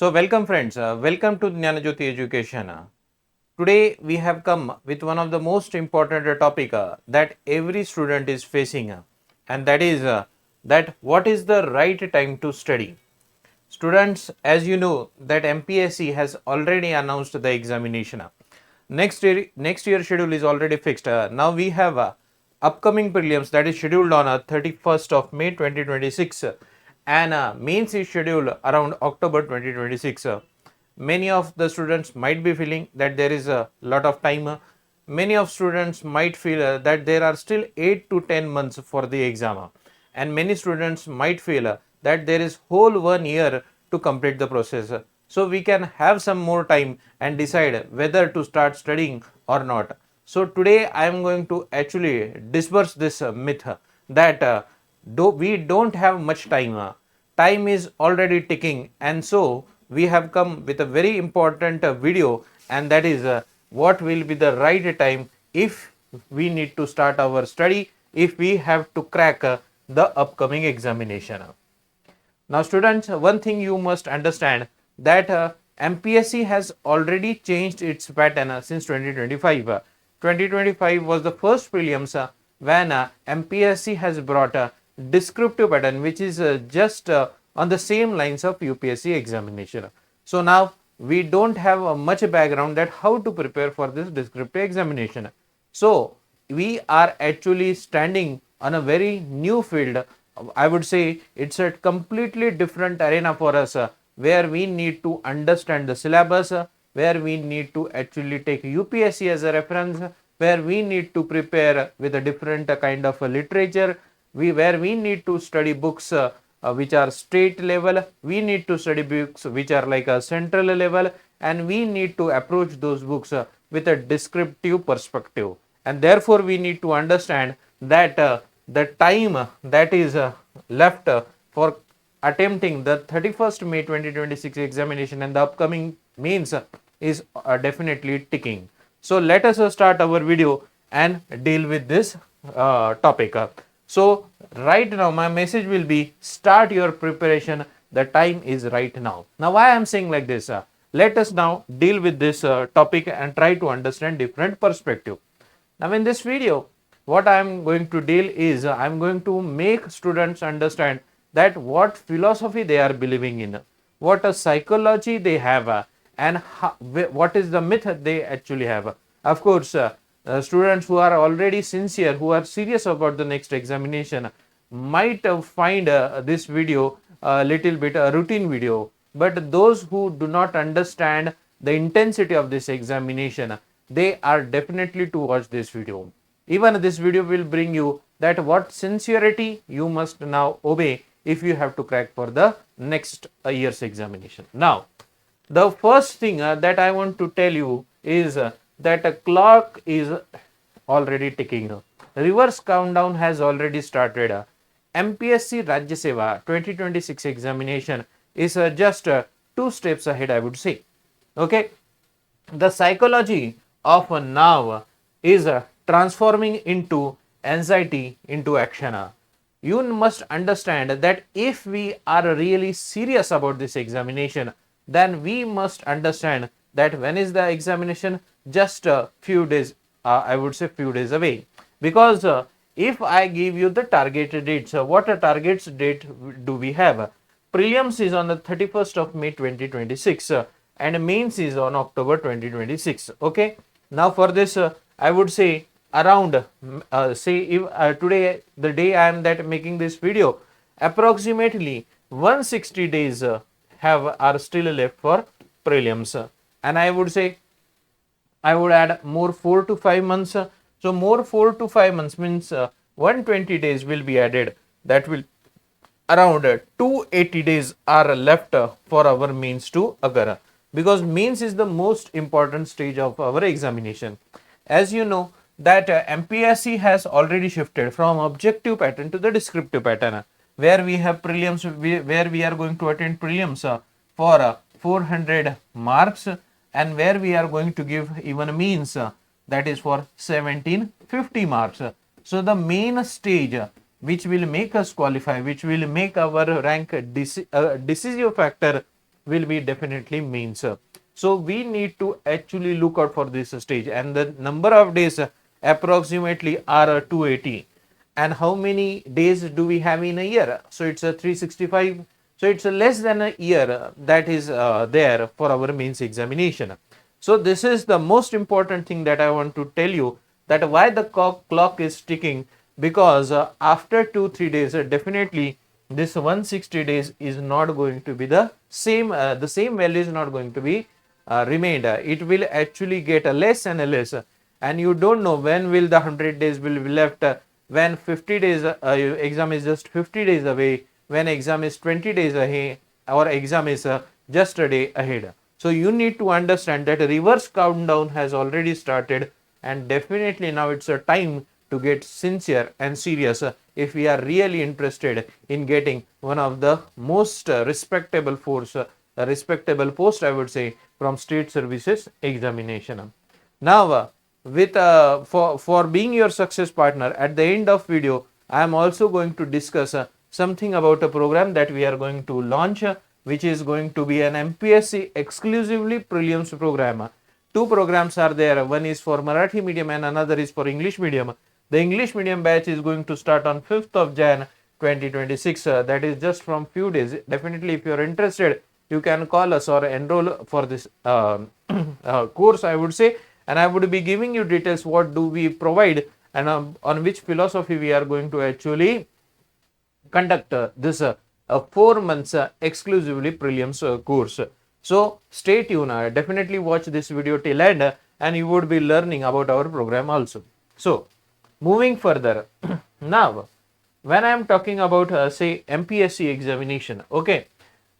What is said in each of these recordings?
So welcome friends, welcome to Dnyanjyoti Education. Today we have come with one of the most important topic that every student is facing and that is that what is the right time to study. Students, as you know that MPSC has already announced the examination. Next year schedule is already fixed. Now we have upcoming prelims that is scheduled on 31st of May 2026 and mains is scheduled around October 2026. Many of the students might be feeling that there is a lot of time. Many of students might feel that there are still 8 to 10 months for the exam, and many students might feel that there is whole 1 year to complete the process. So we can have some more time and decide whether to start studying or not. So today I am going to actually disperse this myth that we don't have much time. Time is already ticking, and so we have come with a very important video, and that is what will be the right time if we need to start our study, if we have to crack the upcoming examination. Now students, one thing you must understand that MPSC has already changed its pattern since 2025. 2025 was the first prelims when MPSC has brought a descriptive pattern which is just on the same lines of UPSC examination. So now we don't have much background that how to prepare for this descriptive examination. So we are actually standing on a very new field. I would say it's a completely different arena for us where we need to understand the syllabus, where we need to actually take UPSC as a reference, where we need to prepare with a different kind of literature, where we need to study books which are state level, we need to study books which are like a central level, and we need to approach those books with a descriptive perspective. And therefore we need to understand that the time that is left for attempting the 31st May 2026 examination and the upcoming mains is definitely ticking. So let us start our video and deal with this topic. So right now my message will be start your preparation. The time is right now. Now why I am saying like this? Let us now deal with this topic and try to understand different perspective. Now in this video, what I am going to deal is I am going to make students understand that what philosophy they are believing in, what a psychology they have, and what is the myth they actually have. Of course, students who are already sincere, who are serious about the next examination might find this video a little bit a routine video, but those who do not understand the intensity of this examination, they are definitely to watch this video. Even this video will bring you that what sincerity you must now obey if you have to crack for the next year's examination. Now, the first thing that I want to tell you is that a clock is already ticking. Reverse countdown has already started. MPSC Rajyaseva 2026 examination is just 2 steps ahead, I would say. Okay, the psychology of now is transforming into anxiety into action. You must understand that if we are really serious about this examination, then we must understand that when is the examination? Just a few days, I would say few days away. Because if I give you the targeted dates, what a target date do we have? Prelims is on the 31st of May 2026 and mains is on October 2026. Okay. Now for this, I would say around say if today the day I am that making this video, approximately 160 days are still left for prelims, and I would say I would add more 4 to 5 months. So more 4 to 5 months means 120 days will be added. That will around 280 days are left for our mains to occur, because mains is the most important stage of our examination. As you know that MPSC has already shifted from objective pattern to the descriptive pattern, where we have prelims, where we are going to attend prelims for 400 marks, and where we are going to give even mains that is for 1750 marks. So the main stage which will make us qualify, which will make our rank decisive factor will be definitely mains. So we need to actually look out for this stage, and the number of days approximately are 280. And how many days do we have in a year? So it's a 365. So it's a less than a year that is there for our mains examination. So this is the most important thing that I want to tell you, that why the clock is ticking, because after 2-3 days definitely this 160 days is not going to be the same value is not going to be remained. It will actually get a less and a less, and you don't know when will the 100 days will be left, when 50 days exam is just 50 days away, when exam is 20 days ahead, or exam is just a day ahead. So you need to understand that a reverse countdown has already started, and definitely now it's a time to get sincere and serious if we are really interested in getting one of the most respectable respectable post, I would say, from state services examination. Now with for being your success partner, at the end of video I am also going to discuss something about a program that we are going to launch, which is going to be an MPSC exclusively prelims program. Two programs are there, one is for Marathi medium and another is for English medium. The English medium batch is going to start on 5th of Jan 2026, that is just from few days. Definitely if you are interested, you can call us or enroll for this course, I would say, and I would be giving you details what do we provide, and on which philosophy we are going to actually conduct this 4 months exclusively prelims course. So stay tuned, definitely watch this video till end, and you would be learning about our program also. So moving further, now when I am talking about say MPSC examination, okay,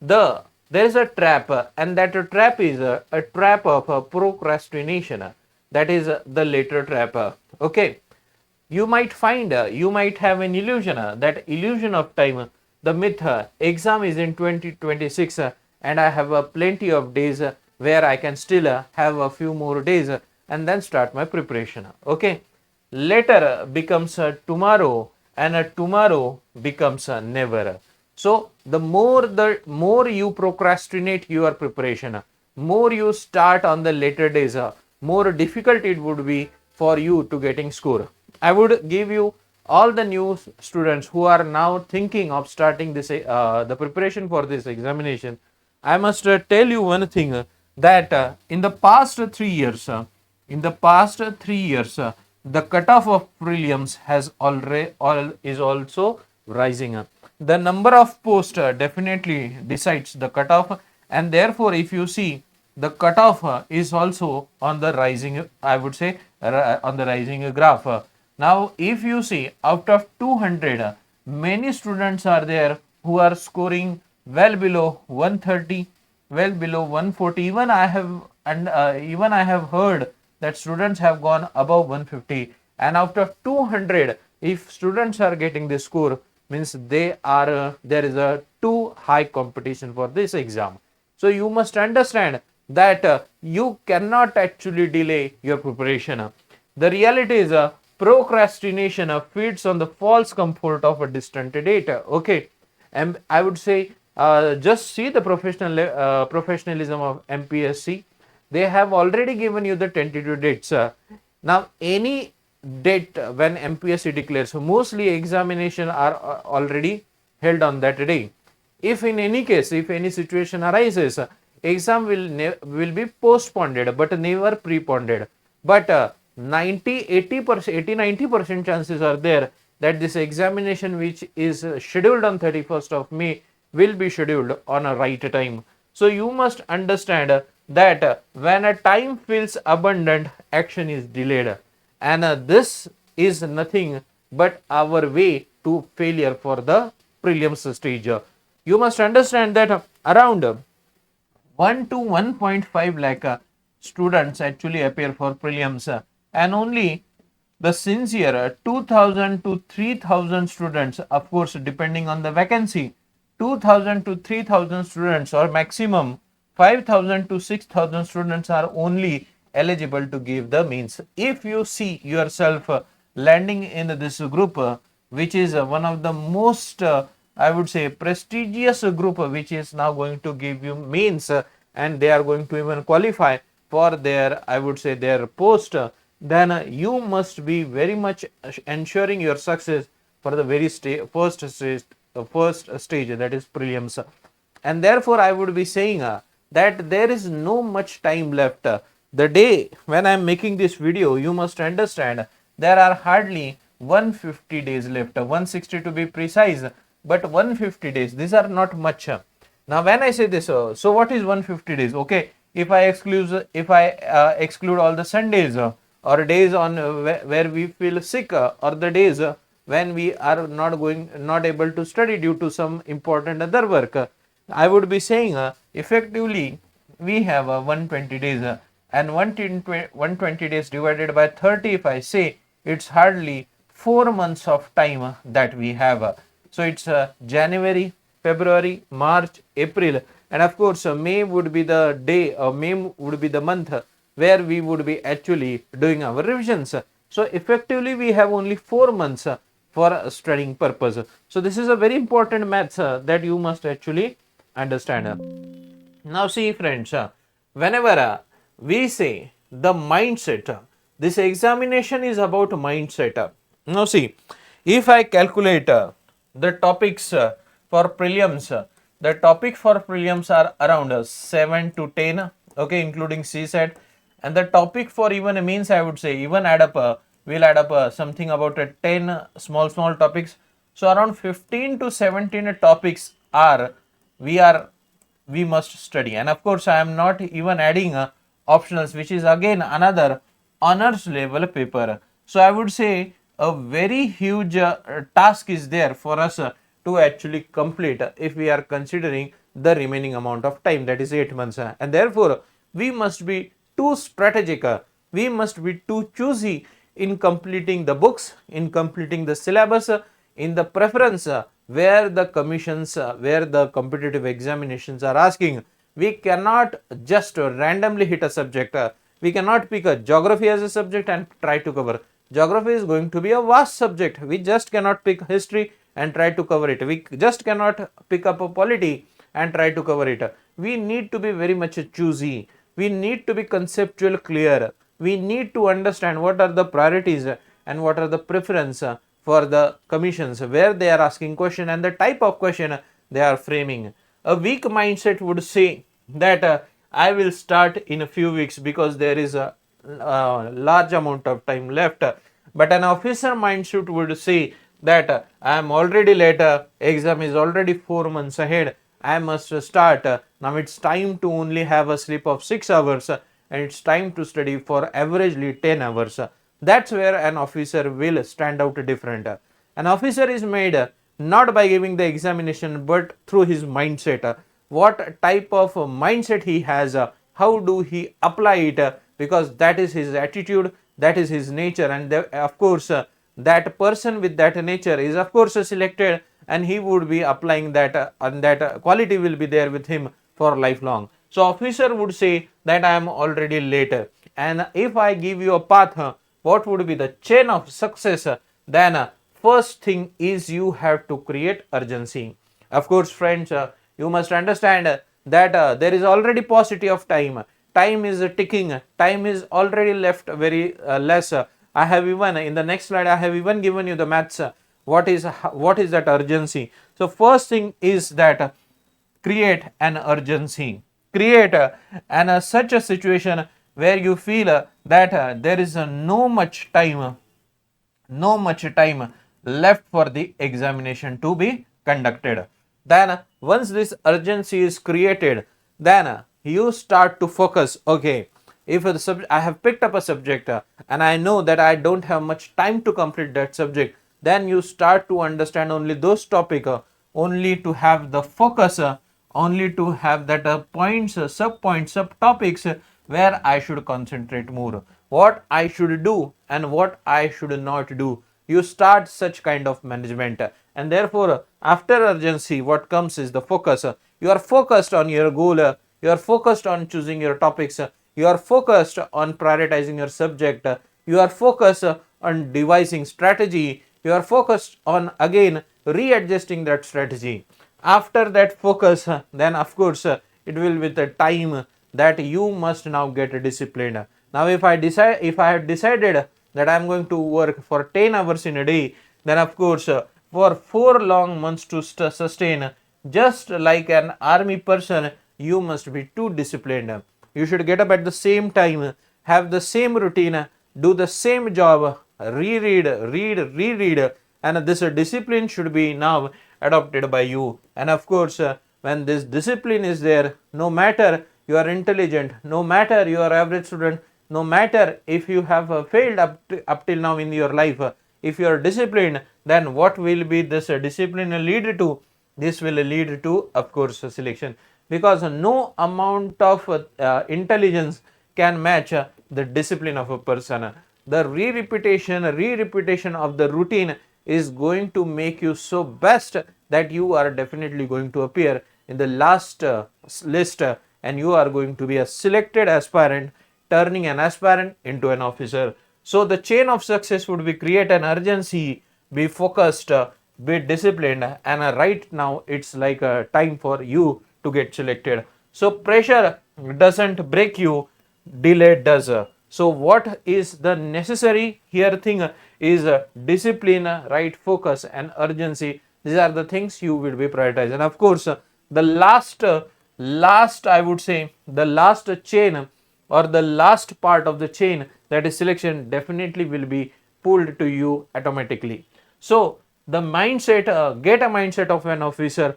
there is a trap, and that trap is a trap of procrastination, that is the later trap. Okay, you might find, you might have an illusion, that illusion of time, the myth, exam is in 2026 and I have plenty of days where I can still have a few more days and then start my preparation. Okay, later becomes tomorrow, and tomorrow becomes never. So the more you procrastinate your preparation, more you start on the later days, more difficult it would be for you to getting score. I would give you all the new students who are now thinking of starting this the preparation for this examination. I must tell you one thing, that in the past 3 years, the cutoff of prelims has already is also rising. The number of posts definitely decides the cutoff, and therefore if you see, the cutoff is also on the rising, I would say, on the rising graph. Now if you see, out of 200, many students are there who are scoring well below 130, well below 140. Even I have heard that students have gone above 150, and out of 200, if students are getting this score, means they are there is a too high competition for this exam. So you must understand that you cannot actually delay your preparation. The reality is procrastination feeds on the false comfort of a distant date. Okay, and I would say just see the professionalism of MPSC. They have already given you the tentative dates. Now any date when MPSC declares, mostly examination are already held on that day. If in any case, if any situation arises, exam will be postponed but never preponed. But 90-80% chances are there that this examination, which is scheduled on 31st of May, will be scheduled on a right time. So you must understand that when a time feels abundant, action is delayed, and this is nothing but our way to failure for the prelims stage. You must understand that around 1 to 1.5 lakh students actually appear for prelims, and only the sincere 2000 to 3000 students, of course depending on the vacancy, 2000 to 3000 students, or maximum 5000 to 6000 students are only eligible to give the means. If you see yourself landing in this group, which is one of the most I would say, prestigious group which is now going to give you means, and they are going to even qualify for their, I would say, their post, then you must be very much ensuring your success for the very first stage, that is prelims. And therefore I would be saying that there is no much time left. The day when I am making this video, you must understand there are hardly 150 days left, 160 to be precise, but 150 days, these are not much. Now when I say this, so what is 150 days? Okay, if I exclude all the Sundays, or days on where we feel sick, or the days when we are not able to study due to some important other work, I would be saying effectively we have 120 days, and 120 days divided by 30, if I say, it's hardly 4 months of time that we have. So it's January, February, March, April, and of course May would be the day, or May would be the month where we would be actually doing our revisions. So effectively we have only 4 months for studying purpose. So this is a very important maths that you must actually understand. Now see friends, whenever we say the mindset, this examination is about mindset. Now see, if I calculate the topics for prelims, the topic for prelims are around 7 to 10, okay, including CSAT, and the topic for even means, I would say, even add up, we'll add up something about 10 small topics. So around 15 to 17 topics are we must study, and of course I am not even adding optionals, which is again another honors level paper. So I would say a very huge task is there for us to actually complete if we are considering the remaining amount of time, that is 8 months, and therefore we must be too strategic, we must be too choosy in completing the books, in completing the syllabus, in the preference where the commissions, where the competitive examinations are asking. We cannot just randomly hit a subject. We cannot pick a geography as a subject and try to cover. Geography is going to be a vast subject. We just cannot pick history and try to cover it. We just cannot pick up a polity and try to cover it. We need to be very much choosy. We need to be conceptual clear. We need to understand what are the priorities and what are the preference for the commissions, where they are asking question and the type of question they are framing. A weak mindset would say that I will start in a few weeks because there is a large amount of time left. But an officer mindset would say that I am already late, exam is already 4 months ahead, I must start. Now it's time to only have a sleep of 6 hours and it's time to study for averagely 10 hours. That's where an officer will stand out different. An officer is made not by giving the examination but through his mindset. What type of mindset he has, how do he apply it, because that is his attitude, that is his nature, and of course that person with that nature is of course selected, and he would be applying that and that quality will be there with him for lifelong. So officer would say that I am already late, and if I give you a path, what would be the chain of success, then first thing is you have to create urgency. Of course friends, you must understand that there is already paucity of time. Time is ticking, time is already left very less. I have even in the next slide I have even given you the maths. What is that urgency? So first thing is that create an urgency, create such a situation where you feel that there is no much time left for the examination to be conducted. Then once this urgency is created, then you start to focus. Okay, if I have picked up a subject and I know that I don't have much time to complete that subject, then you start to understand only those topics, only to have the focus, only to have that points, subtopics where I should concentrate more, what I should do and what I should not do. You start such kind of management, and therefore after urgency what comes is the focus. You are focused on your goal, you are focused on choosing your topics, you are focused on prioritizing your subject, you are focused on devising strategy, you are focused on again readjusting that strategy. After that focus, then of course it will with the time that you must now get disciplined. Now if I have decided that I am going to work for 10 hours in a day, then of course for 4 long months to sustain, just like an army person, you must be too disciplined. You should get up at the same time, have the same routine, do the same job, reread, and this discipline should be now adopted by you. And of course when this discipline is there, no matter you are intelligent, no matter you are average student, no matter if you have failed up till now in your life, if you are disciplined, then what will be this discipline lead to? This will lead to, of course, selection, because no amount of intelligence can match the discipline of a person. The re-repetition of the routine is going to make you so best that you are definitely going to appear in the last list, and you are going to be a selected aspirant, turning an aspirant into an officer. So the chain of success would be create an urgency, be focused, be disciplined, and right now it's like a time for you to get selected. So pressure doesn't break you, delay does. So what is the necessary here thing is discipline, right focus, and urgency. These are the things you will be prioritized. And of course the last I would say the last chain or the last part of the chain, that is selection, definitely will be pulled to you automatically. So the mindset, get a mindset of an officer,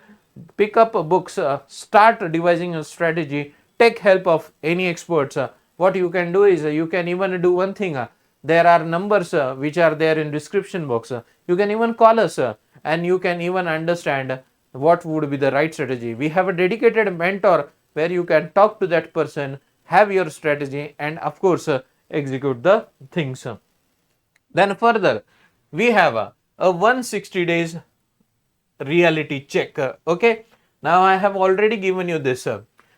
pick up books, start devising a strategy, take help of any experts. What you can do is you can even do one thing. There are numbers which are there in description box. You can even call us and you can even understand what would be the right strategy. We have a dedicated mentor where you can talk to that person, have your strategy, and of course execute the things. Then further we have a 160 days reality check. Okay, now I have already given you this.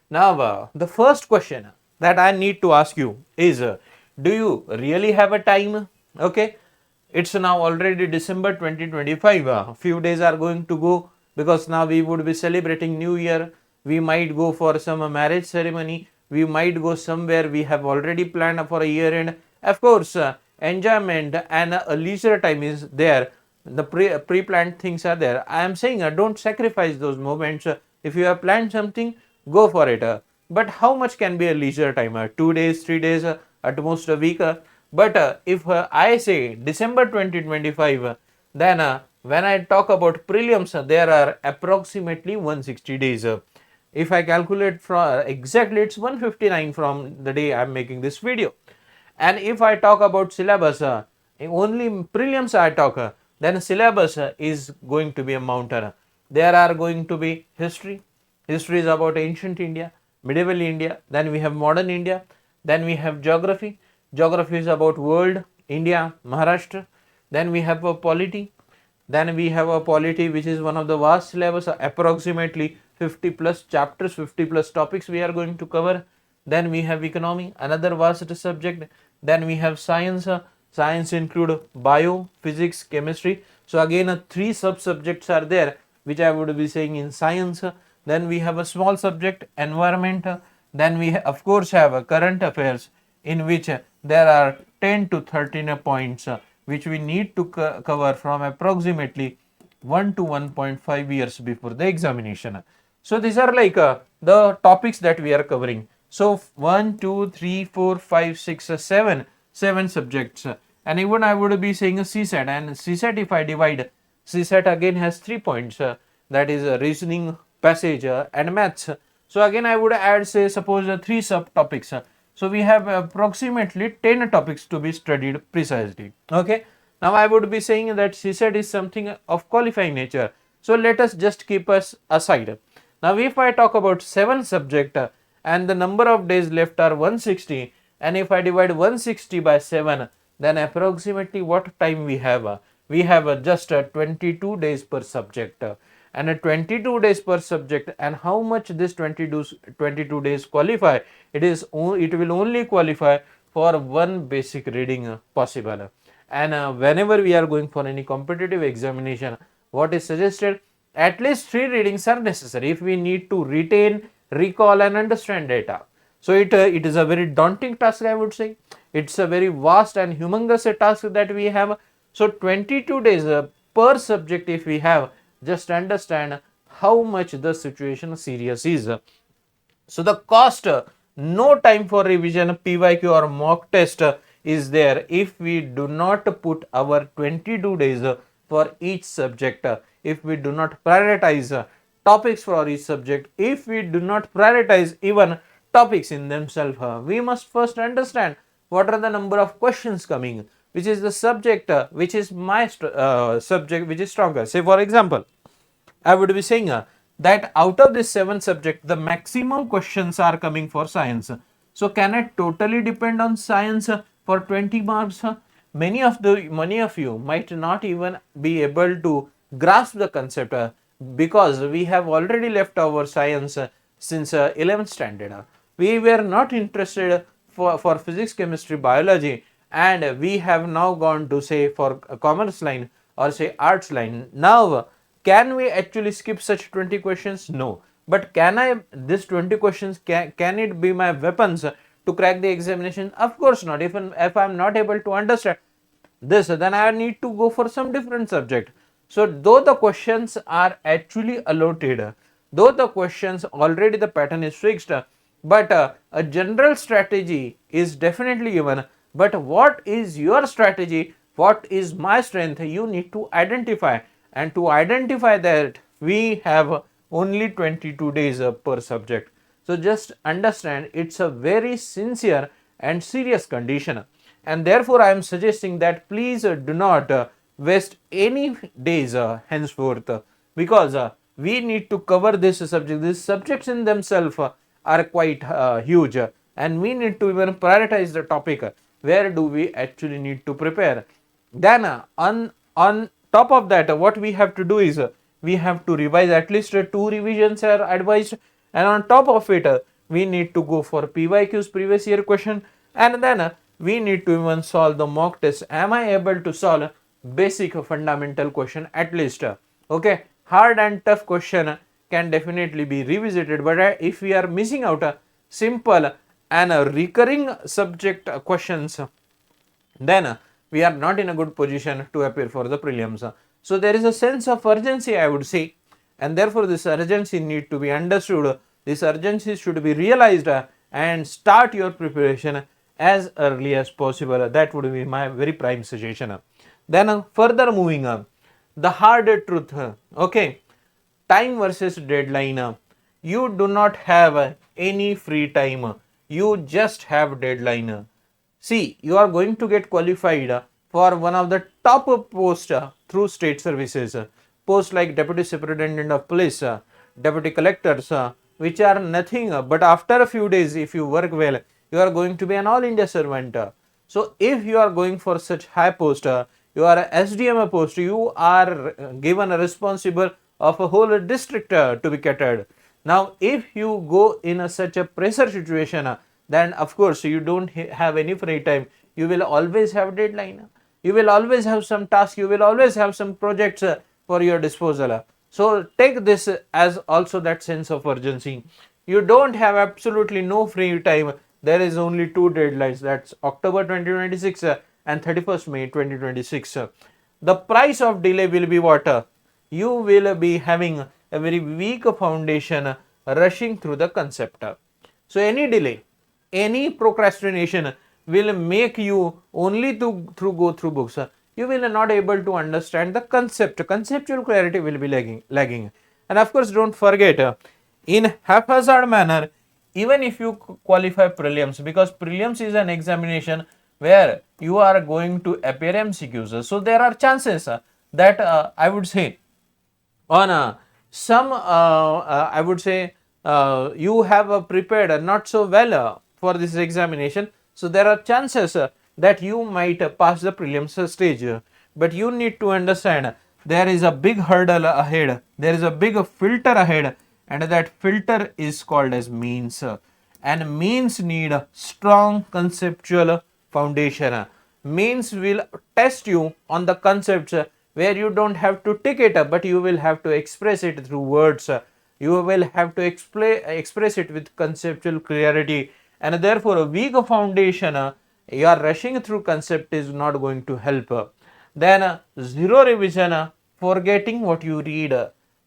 Now the first question that I need to ask you is, do you really have a time? Okay, it's now already December 2025. Few days are going to go, because now we would be celebrating New Year. We might go for some marriage ceremony, we might go somewhere, we have already planned for a year end. Of course enjoyment and a leisure time is there, the pre-planned things are there. I am saying don't sacrifice those moments. If you have planned something, go for it. But how much can be a leisure time? 2 days, 3 days, at most a week. But if I say December 2025, then when I talk about prelims, there are approximately 160 days. If I calculate from exactly, it's 159 from the day I am making this video. And if I talk about syllabus, only prelims I talk, then syllabus is going to be a mountain. There are going to be history. History is about ancient India, medieval India. Then we have modern India. Then we have geography. Geography is about world, India, Maharashtra. Then we have a polity. Then we have a polity, which is one of the vast syllabus, approximately 50 plus chapters, 50 plus topics we are going to cover. Then we have economy, another vast subject. Then we have science. Science include bio, physics, chemistry. So again 3 sub-subjects are there, which I would be saying in science. Then we have a small subject, environment. Then we of course have a current affairs, in which there are 10 to 13 points which we need to cover from approximately 1 to 1.5 years before the examination. So these are like the topics that we are covering. So 1, 2, 3, 4, 5, 6, 7 subjects. And even I would be saying a CSAT, and CSAT, if I divide, CSAT again has 3 points, that is reasoning, passage, and maths. So again I would add, say suppose 3 subtopics. So we have approximately 10 topics to be studied precisely. Okay, now I would be saying that CSAT is something of qualifying nature. So let us just keep us aside. Now if I talk about 7 subject and the number of days left are 160, and if I divide 160 by 7, then approximately what time we have? We have just 22 days per subject, and 22 days per subject. And how much this 22 days qualify? It will only qualify for one basic reading possible. And whenever we are going for any competitive examination, what is suggested, at least 3 readings are necessary if we need to retain, recall and understand data. So it is a very daunting task, I would say. It's a very vast and humongous task that we have. So 22 days per subject if we have, just understand how much the situation serious is. So the cost, no time for revision, PYQ or mock test is there if we do not put our 22 days for each subject, if we do not prioritize topics for each subject, if we do not prioritize even topics in themselves. We must first understand what are the number of questions coming, which is the subject, which is my subject which is stronger. Say for example, I would be saying that out of this 7 subject, the maximum questions are coming for science. So can I totally depend on science for 20 marks? Many of you might not even be able to grasp the concept because we have already left our science since 11th standard. We were not interested for physics, chemistry, biology, and we have now gone to say for commerce line or say arts line. Now can we actually skip such 20 questions? No. But can I, this 20 questions, can it be my weapons to crack the examination? Of course not. If I am not able to understand this, then I need to go for some different subject. So though the questions are actually allotted, though the questions already the pattern is fixed, but a general strategy is definitely given. But what is your strategy? What is my strength? You need to identify, and to identify that we have only 22 days per subject. So just understand it's a very sincere and serious condition, and therefore I am suggesting that please do not waste any days henceforth, because we need to cover this subject. These subjects in themselves are quite huge, and we need to even prioritize the topic. Where do we actually need to prepare? Then on top of that, what we have to do is we have to revise. At least 2 revisions are advised, and on top of it we need to go for PYQs, previous year question, and then we need to even solve the mock test. Am I able to solve basic fundamental question at least? Okay, hard and tough question can definitely be revisited, but if we are missing out a simple and a recurring subject questions, then we are not in a good position to appear for the prelims. So there is a sense of urgency, I would say, and therefore this urgency need to be understood. This urgency should be realized and start your preparation as early as possible. That would be my very prime suggestion. Then further moving on, the hard truth. Okay, time versus deadline. You do not have any free time. You just have deadline. See, you are going to get qualified for one of the top posts through state services. Posts like Deputy Superintendent of Police, Deputy Collectors, which are nothing but after a few days, if you work well, you are going to be an all India servant. So if you are going for such high post, you are a SDM post, you are given a responsible of a whole district to be catered. Now if you go in such a pressure situation, then of course you don't have any free time. You will always have deadline, you will always have some task, you will always have some projects for your disposal. So take this as also that sense of urgency. You don't have absolutely no free time. There is only 2 deadlines, that's October 2026 and 31st May 2026. The price of delay will be what? You will be having a very weak foundation, rushing through the concept. So any delay, any procrastination will make you only to go through books. You will not able to understand the concept. Conceptual clarity will be lagging. And of course, don't forget, in haphazard manner, even if you qualify prelims, because prelims is an examination where you are going to appear MCQs. So there are chances that I would say on some I would say you have prepared not so well for this examination. So there are chances that you might pass the prelims stage, but you need to understand there is a big hurdle ahead, there is a big filter ahead, and that filter is called as means, and means need a strong conceptual foundation. Means will test you on the concepts where you don't have to tick it up, but you will have to express it through words. You will have to express it with conceptual clarity, and therefore a weak foundation, you are rushing through concept is not going to help. Then zero revision, forgetting what you read.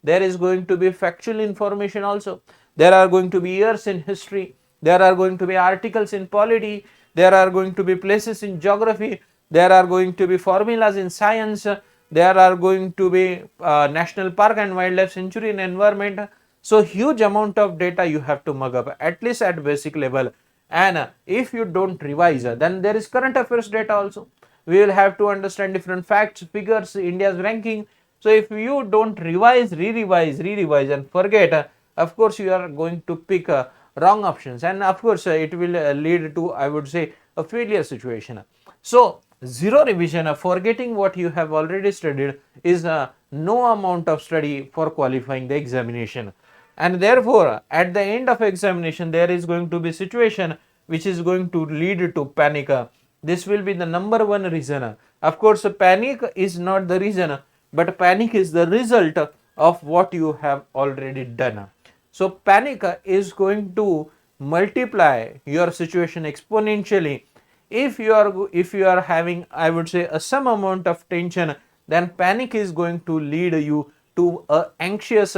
There is going to be factual information also. There are going to be years in history. There are going to be articles in polity. There are going to be places in geography. There are going to be formulas in science. There are going to be national park and wildlife sanctuary in environment. So huge amount of data you have to mug up, at least at basic level. And if you don't revise, then there is current affairs data also. We will have to understand different facts, figures, India's ranking. So if you don't revise, re-revise and forget, of course you are going to pick wrong options, and of course it will lead to, I would say, a failure situation. So zero revision, forgetting what you have already studied, is no amount of study for qualifying the examination. And therefore at the end of examination there is going to be situation which is going to lead to panic. This will be the number one reason. Of course panic is not the reason, but panic is the result of what you have already done. So panic is going to multiply your situation exponentially. If you are having, I would say, some amount of tension, then panic is going to lead you to anxious,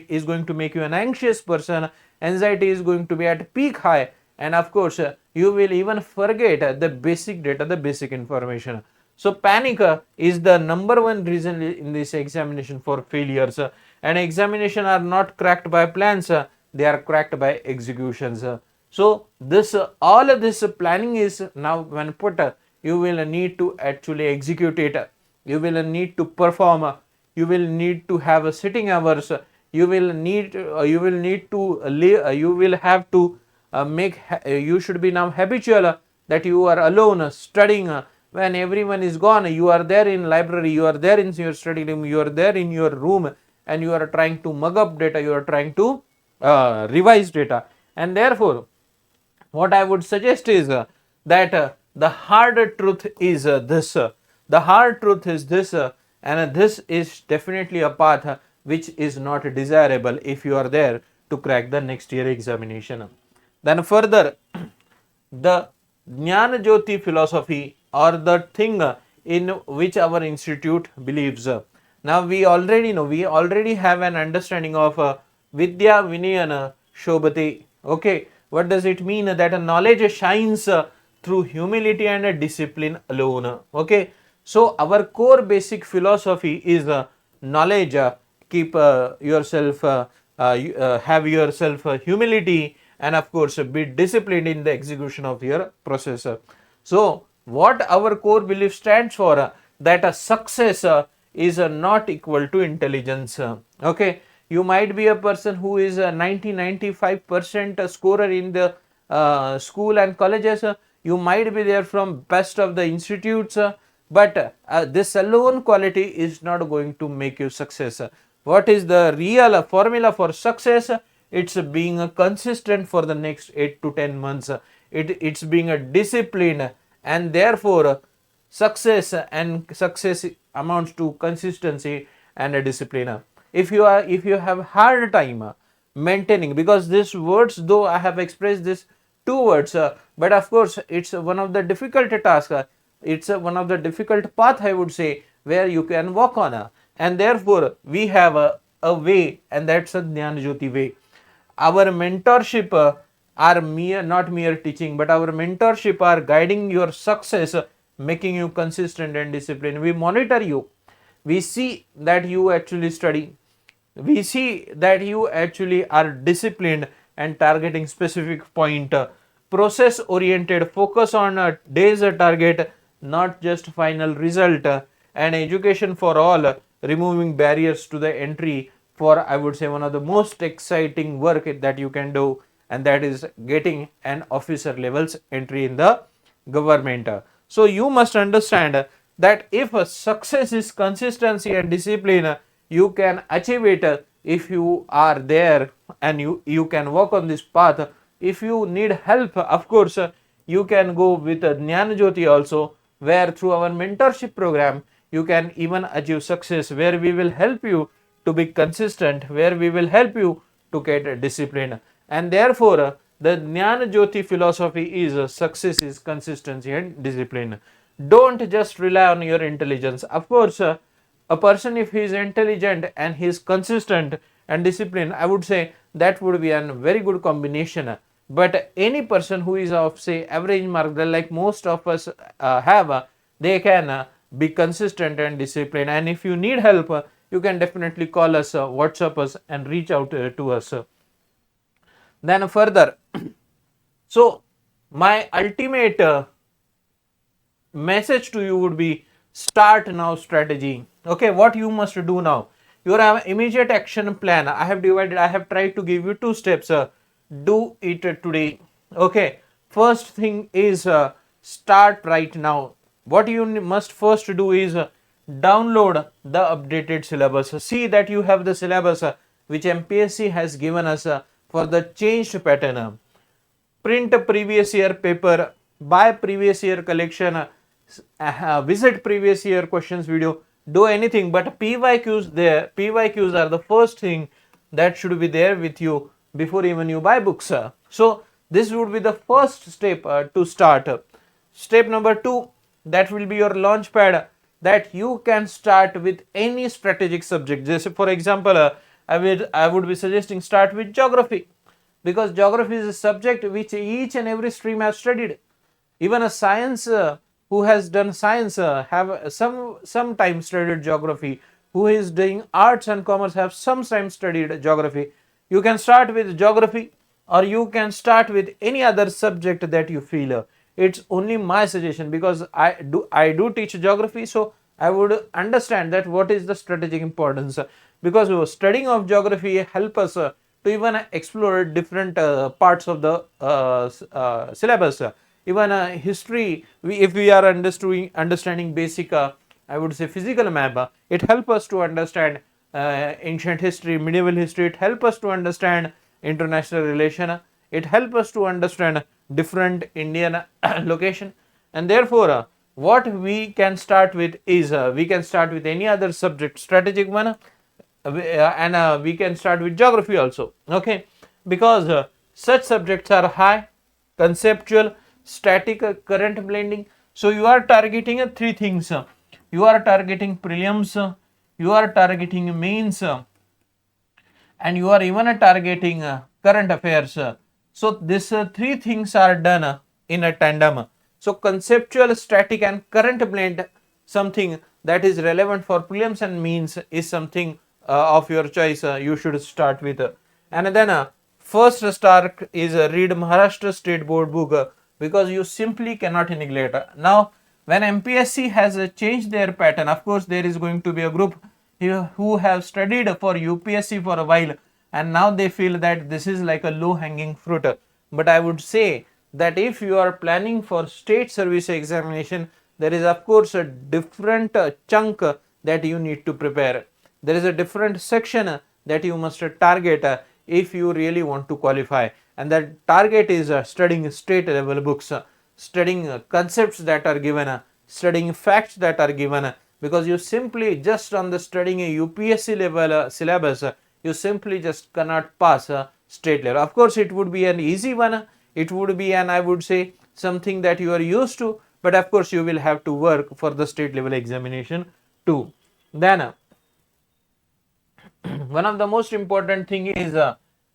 is going to make you an anxious person. Anxiety is going to be at peak high, and of course you will even forget the basic data, the basic information. So panic is the number one reason in this examination for failures. And examination are not cracked by plans, they are cracked by executions. So this all of this planning is now when put, you will need to actually execute it. You will need to perform. You will need to have a sitting hours. You will have to you should be now habitual that you are alone studying. When everyone is gone, you are there in library, you are there in your study room, you are there in your room, and you are trying to mug up data, you are trying to revise data. And therefore what I would suggest is that the hard truth is this. The hard truth is this, and this is definitely a path which is not desirable if you are there to crack the next year examination. Then further, the Dnyanjyoti philosophy, or the thing in which our institute believes. Now we already know, we already have an understanding of Vidya Vinayana Shobhate. Okay, what does it mean? That a knowledge shines through humility and a discipline alone. Okay, so our core basic philosophy is knowledge. Keep yourself, have yourself humility, and of course be disciplined in the execution of your process. So what our core belief stands for, that a success is not equal to intelligence. Okay, you might be a person who is a 90-95% scorer in the school and colleges. You might be there from best of the institutes, but this alone quality is not going to make you success. What is the real formula for success? It's being consistent for the next 8 to 10 months. It's being a discipline, and therefore success amounts to consistency and a discipline. If you have hard time maintaining, because these words, though I have expressed this two words, but of course it's one of the difficult tasks, it's one of the difficult path, I would say, where you can walk on, and therefore we have a way, and that's a Dnyanjyoti way. Our mentorship are not mere teaching, but our mentorship are guiding your success, making you consistent and disciplined. We monitor you. We see that you actually study. We see that you actually are disciplined and targeting specific point. Process oriented, focus on a day's target, not just final result. And education for all, removing barriers to the entry for, I would say, one of the most exciting work that you can do, and that is getting an officer levels entry in the government. So you must understand that if success is consistency and discipline, you can achieve it if you are there and you can walk on this path. If you need help, of course you can go with Dnyanjyoti also, where through our mentorship program you can even achieve success, where we will help you to be consistent, where we will help you to get a discipline. And therefore, the Dnyanjyoti philosophy is success is consistency and discipline. Don't just rely on your intelligence. Of course, a person, if he is intelligent and he is consistent and disciplined, I would say that would be a very good combination. But any person who is of, say, average mark, like most of us have, they can be consistent and disciplined. And if you need help, you can definitely call us, WhatsApp us, and reach out to us. Then further, so my ultimate message to you would be, start now strategy. Okay, what you must do now, you have immediate action plan. I have tried to give you 2 steps. Do it today. Okay, first thing is, start right now. What you must first do is, download the updated syllabus. See that you have the syllabus which MPSC has given us for the changed pattern. Print a previous year paper, buy previous year collection, visit previous year questions video, do anything, but PYQs there. PYQs are the first thing that should be there with you before even you buy books. So this would be the first step to start. Step number 2, that will be your launch pad, that you can start with any strategic subject. Just for example, I would be suggesting start with geography, because geography is a subject which each and every stream has studied. Even a science, who has done science, have sometime studied geography. Who is doing arts and commerce have sometimes studied geography. You can start with geography, or you can start with any other subject that you feel. It's only my suggestion, because I do teach geography, so I would understand that what is the strategic importance, because studying of geography help us to even explore different parts of the syllabus. Even history, if we are understanding basic, I would say, physical map, it helps us to understand ancient history, medieval history. It helps us to understand international relation. It helps us to understand different Indian location. And therefore, what we can start with is, we can start with any other subject, strategic one, and we can start with geography also. Okay, because such subjects are high, conceptual, static, current blending. So you are targeting 3 things. You are targeting prelims, you are targeting mains, and you are even targeting current affairs. So these 3 things are done in a tandem. So conceptual, static, and current blend, something that is relevant for prelims and mains, is something of your choice. You should start with. And then first start is read Maharashtra State Board book, because you simply cannot neglect. Now when MPSC has changed their pattern, of course there is going to be a group who have studied for UPSC for a while, and now they feel that this is like a low hanging fruit. But I would say that if you are planning for state service examination, there is of course a different chunk that you need to prepare. There is a different section that you must target if you really want to qualify, and that target is studying state level books, studying concepts that are given, studying facts that are given, because you simply just on the studying a UPSC level syllabus, you simply just cannot pass state level. Of course it would be an easy one, it would be an, I would say, something that you are used to, but of course you will have to work for the state level examination too. Then one of the most important thing is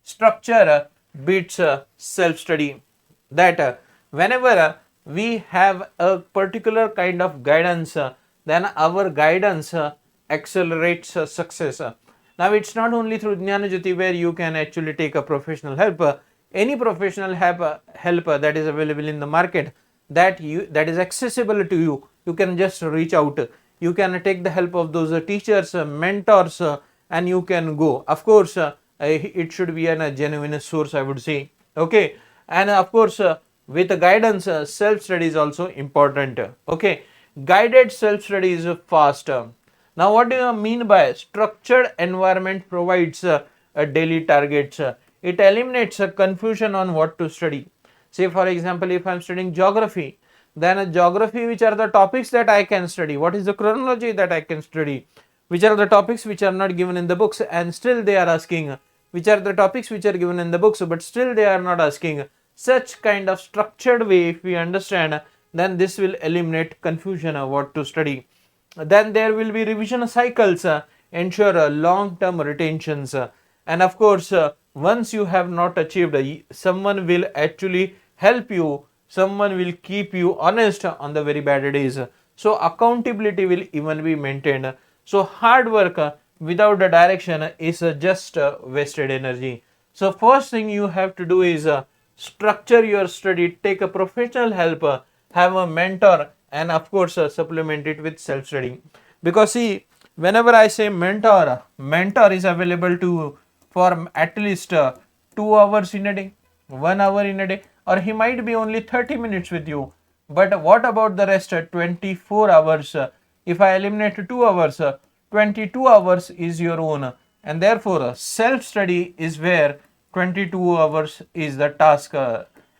structure beats self study, that whenever we have a particular kind of guidance, then our guidance accelerates success. Now it's not only through Dnyanjyoti where you can actually take a professional help. Any professional help that is available in the market, that is accessible to you, you can just reach out. You can take the help of those teachers, mentors, and you can go. Of course it should be a genuine source, I would say. Okay, and of course with guidance, self study is also important. Okay, guided self study is fast. Now what do you mean by structured environment provides a daily targets? It eliminates a confusion on what to study. Say for example, if I am studying geography, Then geography, which are the topics that I can study, what is the chronology that I can study, which are the topics which are not given in the books and still they are asking, which are the topics which are given in the books but still they are not asking. Such kind of structured way, if we understand, then this will eliminate confusion of what to study. Then there will be revision cycles, ensure long term retentions, and of course once you have not achieved, someone will actually help you, someone will keep you honest on the very bad days, so accountability will even be maintained. So hard work without a direction is just wasted energy. So first thing you have to do is structure your study, take a professional help, have a mentor, and of course supplement it with self studying. Because see, whenever I say mentor, mentor is available to for at least 2 hours in a day, 1 hour in a day, or he might be only 30 minutes with you. But what about the rest 24 hours? If I eliminate 2 hours, 22 hours is your own, and therefore self study is where 22 hours is the task,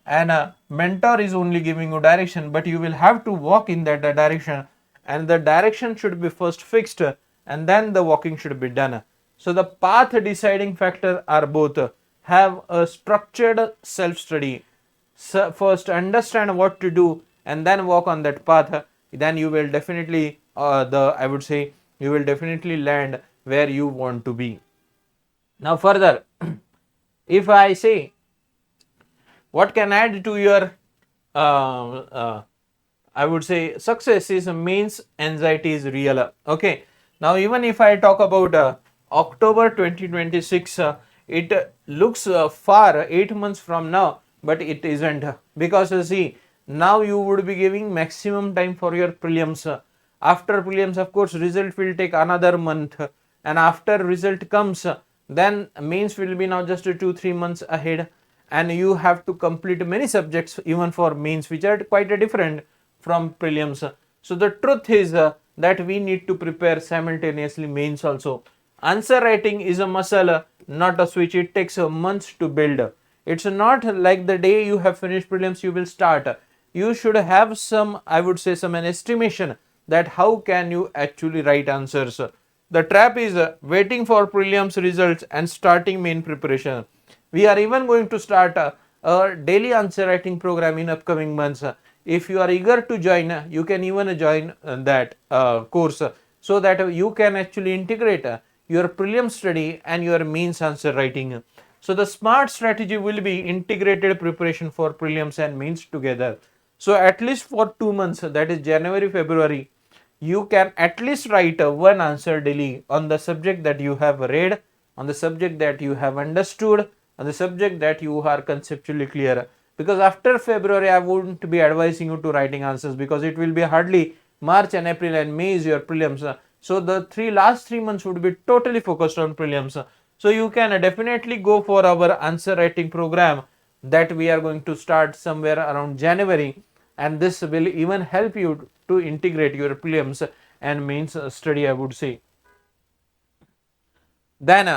and a mentor is only giving you direction, but you will have to walk in that direction, and the direction should be first fixed and then the walking should be done. So the path deciding factor are both. Have a structured self study, so first understand what to do and then walk on that path, then you will definitely I would say you will definitely land where you want to be. Now further, if I say what can add to your I would say success is means anxiety is real. Okay, now even if I talk about October 2026, it looks far, 8 months from now, but it isn't, because see, now you would be giving maximum time for your prelims. After prelims, of course, result will take another month, and after result comes, then mains will be now just 2-3 months ahead, and you have to complete many subjects even for mains which are quite different from prelims. So the truth is that we need to prepare simultaneously mains also. Answer writing is a muscle, not a switch. It takes months to build. It's not like the day you have finished prelims you will start. You should have some, I would say, some an estimation that how can you actually write answers. The trap is waiting for prelims results and starting main preparation. We are even going to start a daily answer writing program in upcoming months. If you are eager to join, you can even join that course, so that you can actually integrate your prelim study and your mains answer writing. So the smart strategy will be integrated preparation for prelims and mains together. So at least for 2 months, that is January, February, you can at least write one answer daily on the subject that you have read, on the subject that you have understood, on the subject that you are conceptually clear. Because after February, I wouldn't be advising you to writing answers, because it will be hardly March and April and May is your prelims. So the last 3 months would be totally focused on prelims. So you can definitely go for our answer writing program that we are going to start somewhere around January, and this will even help you to integrate your prelims and mains study, I would say. Then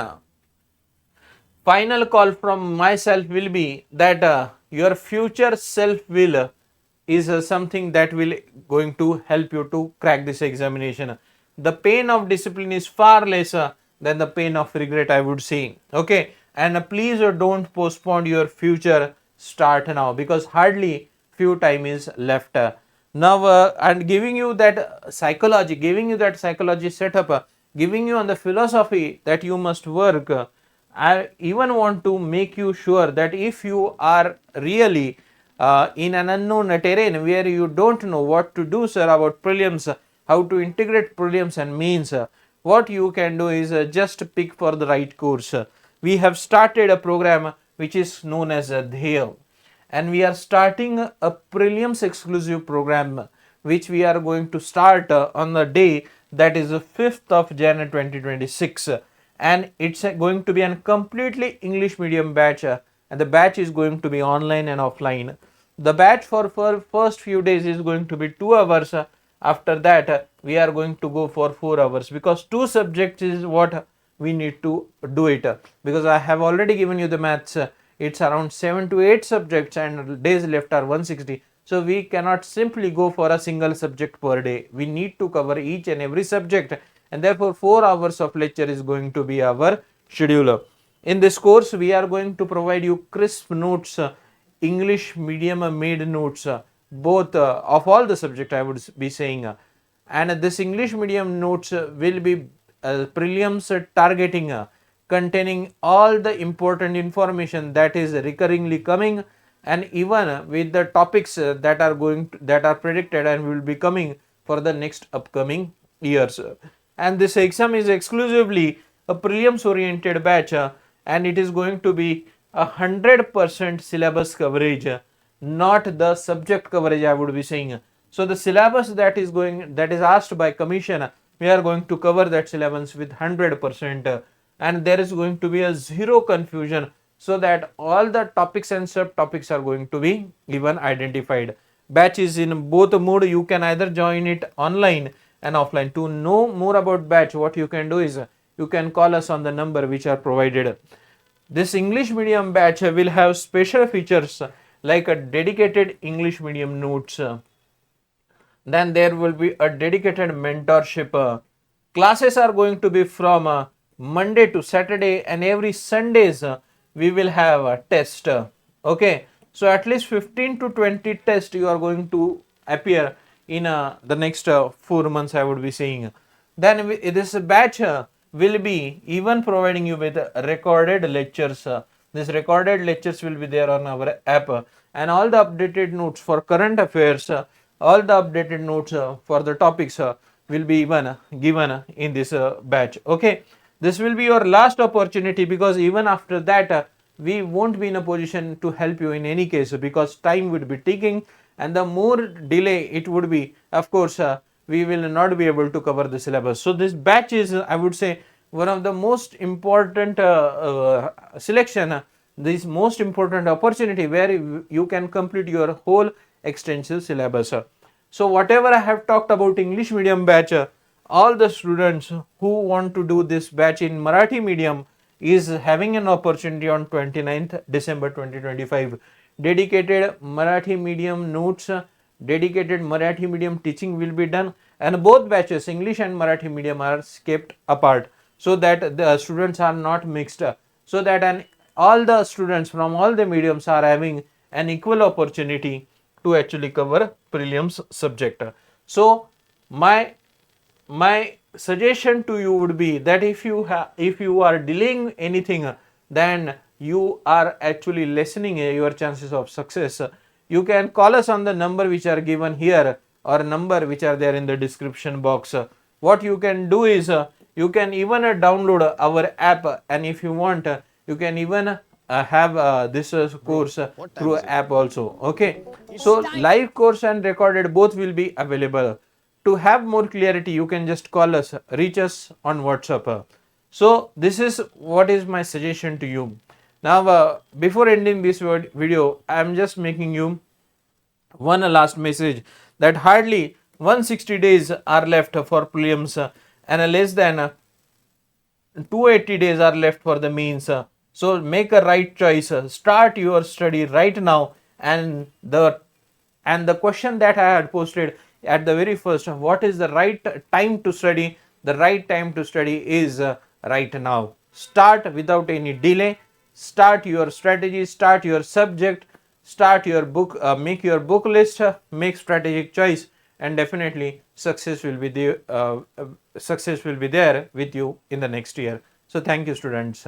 final call from myself will be that your future self will is something that will going to help you to crack this examination. The pain of discipline is far lesser than the pain of regret, I would say. Okay, and please don't postpone your future, start now, because hardly few time is left. Now and giving you that psychology setup, giving you on the philosophy that you must work. I even want to make you sure that if you are really in an unknown terrain where you don't know what to do, sir, about prelims, how to integrate prelims and mains, what you can do is just pick for the right course. We have started a program which is known as Dhyaya, and we are starting a prelims exclusive program which we are going to start on the day that is the 5th of January 2026, and it's going to be a completely English medium batch, and the batch is going to be online and offline. The batch for first few days is going to be 2 hours. After that we are going to go for 4 hours, because 2 subjects is what we need to do it, because I have already given you the maths. It's around 7 to 8 subjects and days left are 160. So we cannot simply go for a single subject per day. We need to cover each and every subject, and therefore 4 hours of lecture is going to be our schedule. In this course, we are going to provide you crisp notes, English medium made notes, both of all the subject I would be saying. And this English medium notes will be prelims targeting, containing all the important information that is recurringly coming, and even with the topics that are predicted and will be coming for the next upcoming years. And this exam is exclusively a prelims oriented batch, and it is going to be 100% syllabus coverage, not the subject coverage I would be saying. So the syllabus that is asked by commission, we are going to cover that syllabus with 100%, and there is going to be a zero confusion, so that all the topics and subtopics are going to be even identified. Batch is in both mode. You can either join it online and offline. To know more about batch, what you can do is you can call us on the number which are provided. This English medium batch will have special features like a dedicated English medium notes. Then there will be a dedicated mentorship. Classes are going to be from Monday to Saturday, and every Sundays we will have a test. Okay, so at least 15 to 20 tests you are going to appear in the next 4 months, I would be saying. Then this batch will be even providing you with recorded lectures. These recorded lectures will be there on our app, and all the updated notes for current affairs, all the updated notes for the topics will be even given in this batch. Okay, this will be your last opportunity, because even after that we won't be in a position to help you in any case, because time would be ticking, and the more delay it would be, of course we will not be able to cover the syllabus. So this batch is, I would say, one of the most important selection, this most important opportunity where you can complete your whole extensive syllabus. So whatever I have talked about English medium batch, all the students who want to do this batch in Marathi medium is having an opportunity on 29th December 2025. Dedicated Marathi medium notes, dedicated Marathi medium teaching will be done, and both batches, English and Marathi medium, are kept apart, so that the students are not mixed, so that all the students from all the mediums are having an equal opportunity to actually cover prelims subject. So my suggestion to you would be that if you are delaying anything, then you are actually lessening your chances of success. You can call us on the number which are given here, or number which are there in the description box. What you can do is you can even download our app, and if you want you can even have this course through app also. Okay, so live course and recorded both will be available. To have more clarity, you can just call us, reach us on WhatsApp. So this is what is my suggestion to you. Now before ending this video, I am just making you one last message, that hardly 160 days are left for prelims, and less than 280 days are left for the mains. So make a right choice. Start your study right now. And the question that I had posted at the very first, what is the right time to study? The right time to study is right now. Start without any delay. Start your strategy. Start your subject. Start your book. Make your book list. Make strategic choice, and definitely success will be there. Success will be there with you in the next year. So thank you, students.